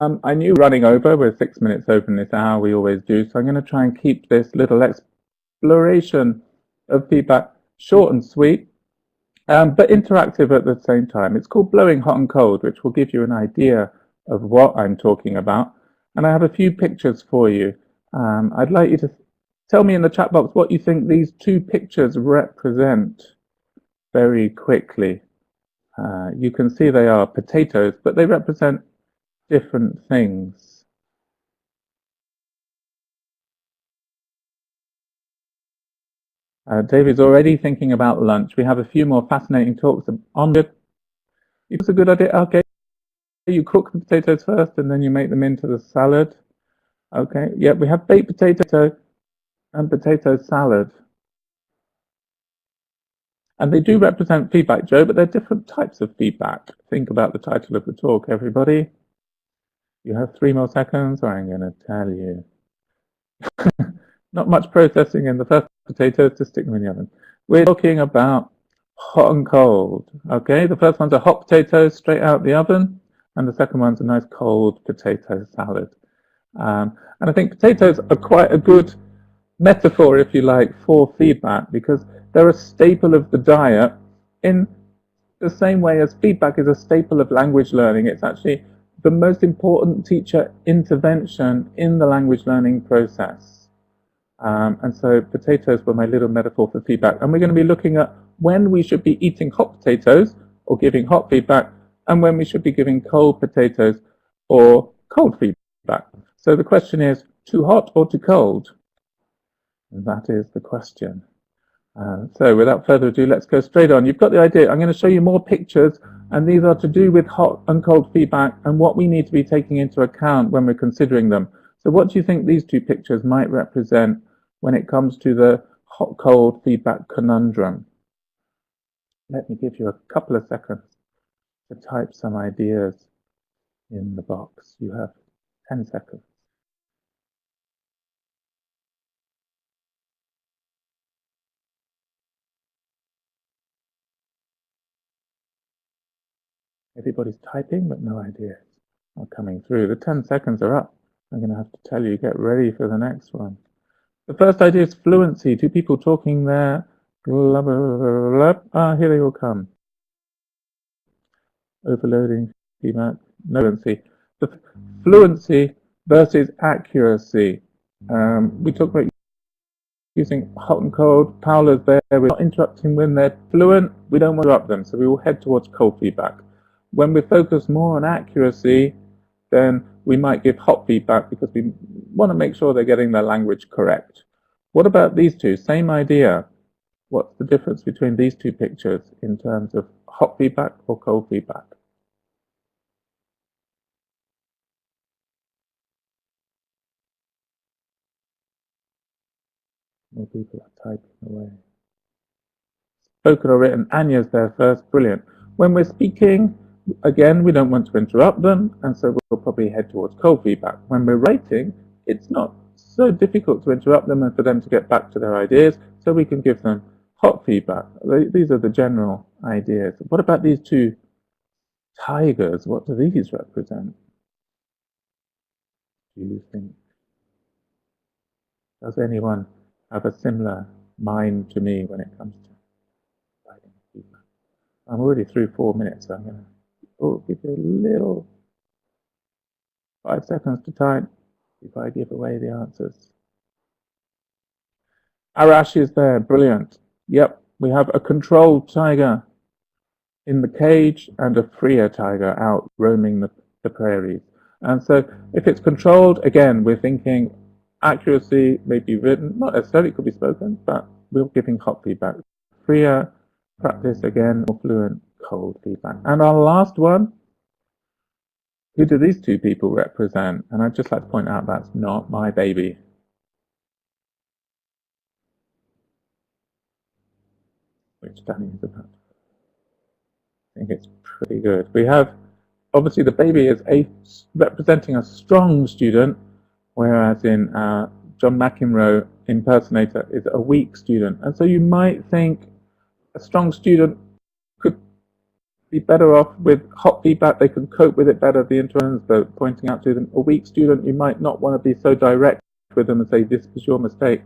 I knew running over, we're 6 minutes over this hour, we always do, so I'm going to try and keep this little exploration of feedback short and sweet, but interactive at the same time. It's called Blowing Hot and Cold, which will give you an idea of what I'm talking about. And I have a few pictures for you. I'd like you to tell me in the chat box what you think these two pictures represent very quickly. You can see they are potatoes, but they represent different things. David's already thinking about lunch. We have a few more fascinating talks on it. It's a good idea. Okay, you cook the potatoes first and then you make them into the salad. Okay, yeah, we have baked potato and potato salad. And they do represent feedback, Joe, but they're different types of feedback. Think about the title of the talk, everybody. You have 3 more seconds, or I'm going to tell you. Not much processing in the first potatoes to stick them in the oven. We're talking about hot and cold. Okay, the first one's a hot potato straight out the oven, and the second one's a nice cold potato salad. And I think potatoes are quite a good metaphor, if you like, for feedback, because they're a staple of the diet in the same way as feedback is a staple of language learning. It's actually the most important teacher intervention in the language learning process. And so potatoes were my little metaphor for feedback. And we're going to be looking at when we should be eating hot potatoes or giving hot feedback, and when we should be giving cold potatoes or cold feedback. So the question is, too hot or too cold? And that is the question. So without further ado, let's go straight on. You've got the idea. I'm going to show you more pictures, and these are to do with hot and cold feedback and what we need to be taking into account when we're considering them. So what do you think these two pictures might represent when it comes to the hot-cold feedback conundrum? Let me give you a couple of seconds to type some ideas in the box. You have 10 seconds. Everybody's typing, but no ideas are coming through. The 10 seconds are up. I'm going to have to tell you, get ready for the next one. The first idea is fluency. Two people talking there. Blah, blah, blah, blah. Ah, here they all come. Overloading, feedback, no fluency. The fluency versus accuracy. We talk about using hot and cold. Paula's there. We're not interrupting when they're fluent. We don't want to interrupt them, so we will head towards cold feedback. When we focus more on accuracy, then we might give hot feedback because we want to make sure they're getting their language correct. What about these two? Same idea. What's the difference between these two pictures in terms of hot feedback or cold feedback? More people are typing away. Spoken or written. Anya's there first. Brilliant. When we're speaking, again, we don't want to interrupt them, and so we'll probably head towards cold feedback. When we're writing, it's not so difficult to interrupt them and for them to get back to their ideas, so we can give them hot feedback. These are the general ideas. What about these two tigers? What do these represent? Do you think? Does anyone have a similar mind to me when it comes to writing feedback? I'm already through 4 minutes, so I'm going to give you a little 5 seconds to type before I give away the answers. Arash is there, brilliant. Yep, we have a controlled tiger in the cage and a freer tiger out roaming the prairies. And so if it's controlled, again, we're thinking accuracy may be written, not necessarily, it could be spoken, but we're giving hot feedback. Freer, practice again, more fluent, cold feedback. And our last one, who do these two people represent? And I'd just like to point out that's not my baby. Which Danny is about. I think it's pretty good. We have, obviously the baby is representing a strong student, whereas in John McEnroe impersonator is a weak student. And so you might think a strong student could be better off with hot feedback. They can cope with it better, the interns, the pointing out to them. A weak student, you might not want to be so direct with them and say, this was your mistake,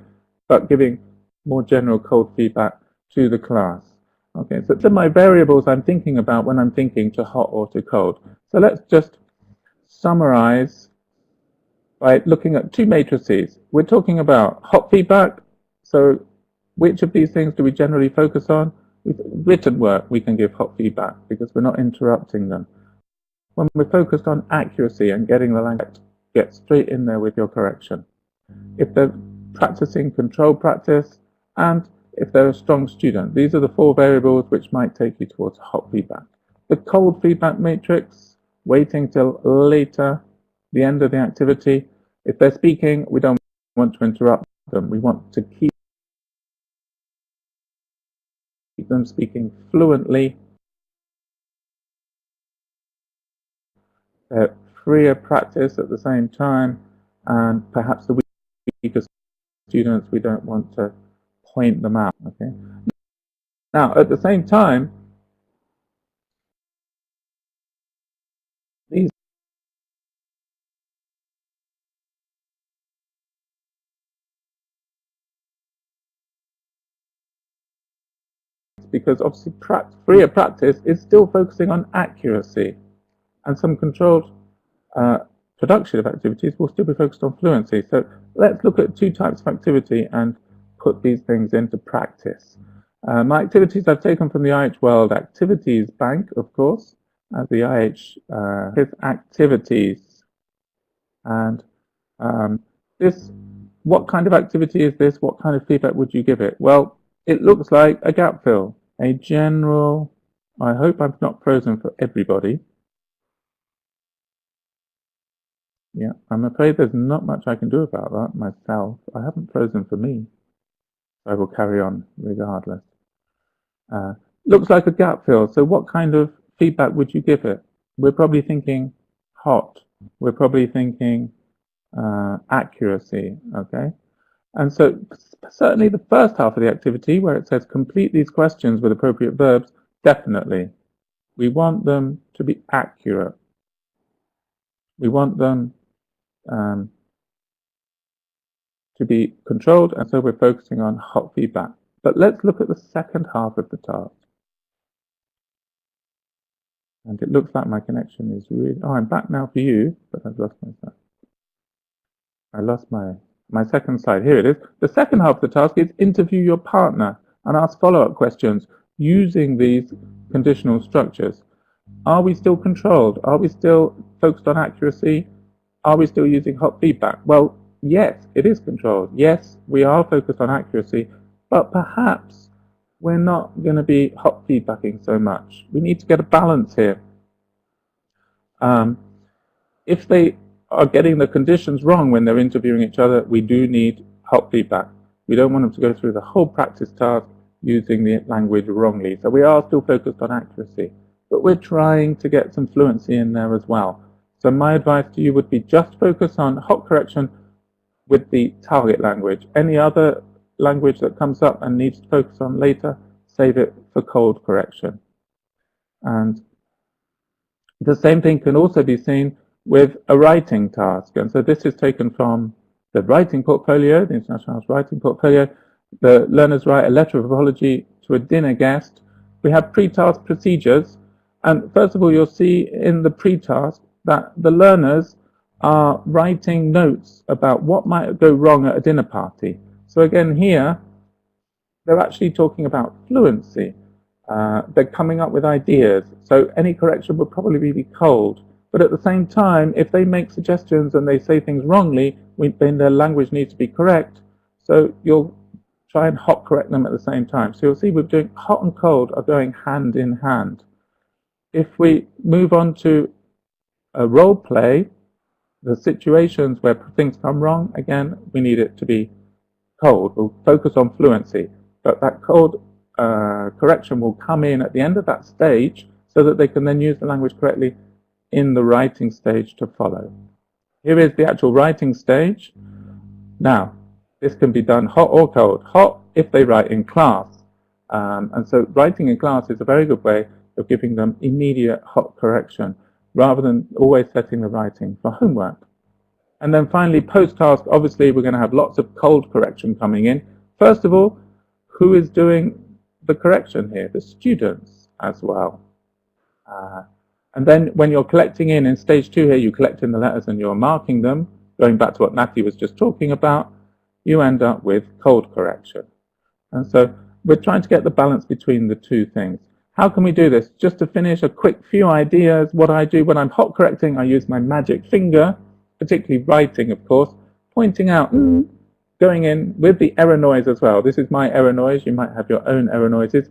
but giving more general cold feedback to the class. Okay, so these are my variables I'm thinking about when I'm thinking to hot or to cold. So let's just summarize by looking at two matrices. We're talking about hot feedback. So which of these things do we generally focus on? With written work, we can give hot feedback because we're not interrupting them. When we're focused on accuracy and getting the language, get straight in there with your correction. If they're practicing controlled practice, and if they're a strong student, these are the four variables which might take you towards hot feedback. The cold feedback matrix, waiting till later, the end of the activity. If they're speaking, we don't want to interrupt them. We want to keep them speaking fluently. Freer practice at the same time, and perhaps the weaker students, we don't want to point them out. Okay. Now, at the same time, these because obviously freer practice is still focusing on accuracy, and some controlled production of activities will still be focused on fluency. So let's look at two types of activity and put these things into practice. My activities I've taken from the IH World Activities Bank, of course, as the IH activities. And this, what kind of activity is this? What kind of feedback would you give it? Well, it looks like a gap fill, a general, I hope I'm not frozen for everybody. Yeah, I'm afraid there's not much I can do about that myself. I haven't frozen for me. I will carry on regardless. Looks like a gap fill. So what kind of feedback would you give it? We're probably thinking hot. We're probably thinking accuracy, okay? And so certainly the first half of the activity where it says complete these questions with appropriate verbs, definitely. We want them to be accurate. We want them to be controlled, and so we're focusing on hot feedback. But let's look at the second half of the task. And it looks like my connection is really... Oh, I'm back now for you, but I've lost myself. I lost my second slide. Here it is. The second half of the task is interview your partner and ask follow-up questions using these conditional structures. Are we still controlled? Are we still focused on accuracy? Are we still using hot feedback? Well, yes, it is controlled. Yes, we are focused on accuracy, but perhaps we're not going to be hot feedbacking so much. We need to get a balance here. If they are getting the conditions wrong when they're interviewing each other, we do need hot feedback. We don't want them to go through the whole practice task using the language wrongly. So we are still focused on accuracy, but we're trying to get some fluency in there as well. So my advice to you would be just focus on hot correction with the target language. Any other language that comes up and needs to focus on later, save it for cold correction. And the same thing can also be seen with a writing task. And so this is taken from the writing portfolio, the International House Writing Portfolio. The learners write a letter of apology to a dinner guest. We have pre-task procedures. And first of all, you'll see in the pre-task that the learners are writing notes about what might go wrong at a dinner party. So again, here, they're actually talking about fluency. They're coming up with ideas. So any correction would probably be cold. But at the same time, if they make suggestions and they say things wrongly, then their language needs to be correct. So you'll try and hot correct them at the same time. So you'll see we're doing hot and cold are going hand in hand. If we move on to a role play, the situations where things come wrong, again, we need it to be cold. We'll focus on fluency. But that cold correction will come in at the end of that stage so that they can then use the language correctly in the writing stage to follow. Here is the actual writing stage. Now, this can be done hot or cold. Hot if they write in class. And so writing in class is a very good way of giving them immediate hot correction rather than always setting the writing for homework. And then finally, post-task, obviously we're going to have lots of cold correction coming in. First of all, who is doing the correction here? The students as well. And then when you're collecting in stage 2 here, you collect in the letters and you're marking them, going back to what Natty was just talking about, you end up with cold correction. And so we're trying to get the balance between the two things. How can we do this? Just to finish, a quick few ideas. What I do when I'm hot correcting, I use my magic finger, particularly writing, of course, pointing out, going in with the error noise as well. This is my error noise. You might have your own error noises.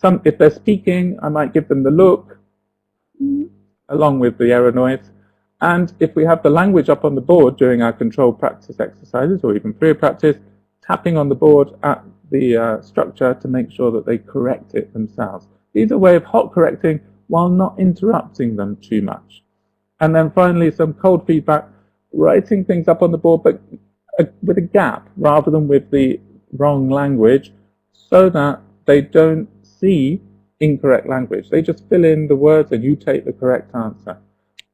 If they're speaking, I might give them the look, along with the error noise. And if we have the language up on the board during our controlled practice exercises, or even free practice, tapping on the board at the structure to make sure that they correct it themselves. These are a way of hot correcting while not interrupting them too much. And then finally, some cold feedback, writing things up on the board, but with a gap rather than with the wrong language, so that they don't see incorrect language. They just fill in the words and you take the correct answer.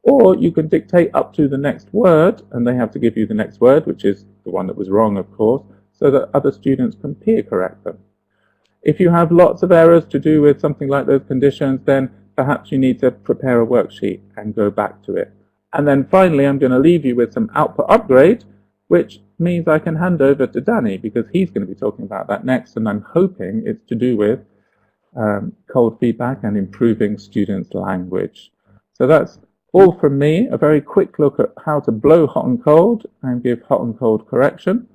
Or you can dictate up to the next word, and they have to give you the next word, which is the one that was wrong, of course, so that other students can peer correct them. If you have lots of errors to do with something like those conditions, then perhaps you need to prepare a worksheet and go back to it. And then finally, I'm going to leave you with some output upgrade, which means I can hand over to Danny, because he's going to be talking about that next, and I'm hoping it's to do with cold feedback and improving students' language. So that's all from me, a very quick look at how to blow hot and cold and give hot and cold correction.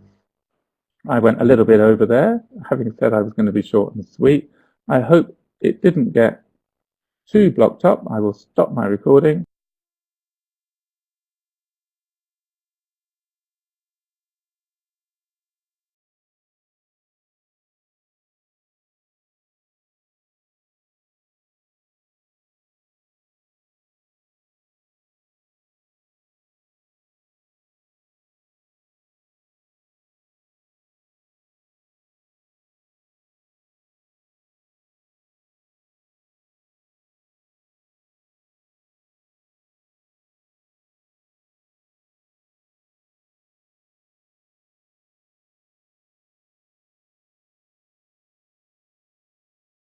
I went a little bit over there, having said I was going to be short and sweet. I hope it didn't get too blocked up. I will stop my recording.